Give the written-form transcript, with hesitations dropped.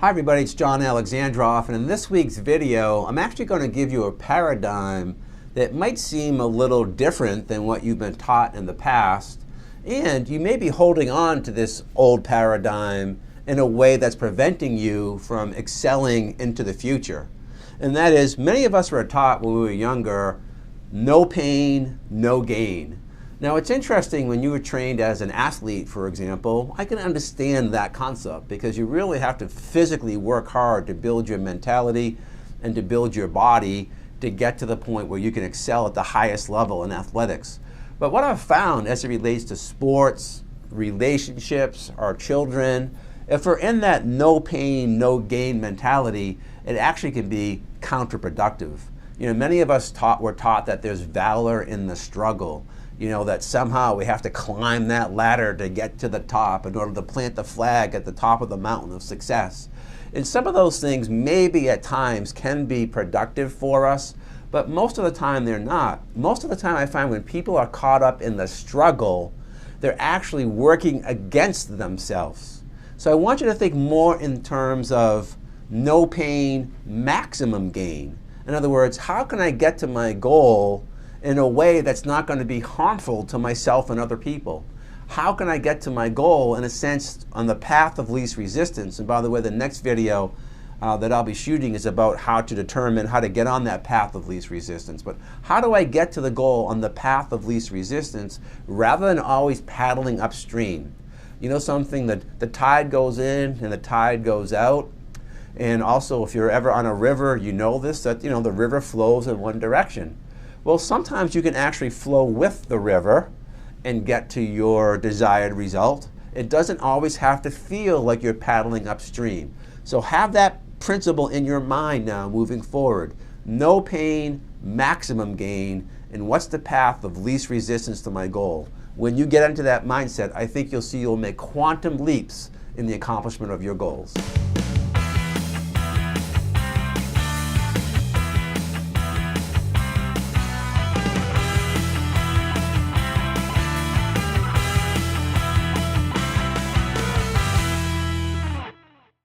Hi everybody, it's John Alexandrov, and in this week's video I'm actually going to give you a paradigm that might seem a little different than what you've been taught in the past, and you may be holding on to this old paradigm in a way that's preventing you from excelling into the future. And that is, many of us were taught when we were younger, no pain, no gain. Now it's interesting, when you were trained as an athlete, for example, I can understand that concept because you really have to physically work hard to build your mentality and to build your body to get to the point where you can excel at the highest level in athletics. But what I've found as it relates to sports, relationships, our children, if we're in that no pain, no gain mentality, it actually can be counterproductive. You know, many of us were taught that there's valor in the struggle. You know, that somehow we have to climb that ladder to get to the top in order to plant the flag at the top of the mountain of success. And some of those things maybe at times can be productive for us, but most of the time they're not. Most of the time I find when people are caught up in the struggle, they're actually working against themselves. So I want you to think more in terms of no pain, maximum gain. In other words, how can I get to my goal in a way that's not going to be harmful to myself and other people? How can I get to my goal, in a sense, on the path of least resistance? And by the way, the next video that I'll be shooting is about how to determine how to get on that path of least resistance. But how do I get to the goal on the path of least resistance rather than always paddling upstream? You know something, that the tide goes in and the tide goes out. And also, if you're ever on a river, you know this, that the river flows in one direction. Well, sometimes you can actually flow with the river and get to your desired result. It doesn't always have to feel like you're paddling upstream. So have that principle in your mind now moving forward. No pain, maximum gain, and what's the path of least resistance to my goal? When you get into that mindset, I think you'll see you'll make quantum leaps in the accomplishment of your goals.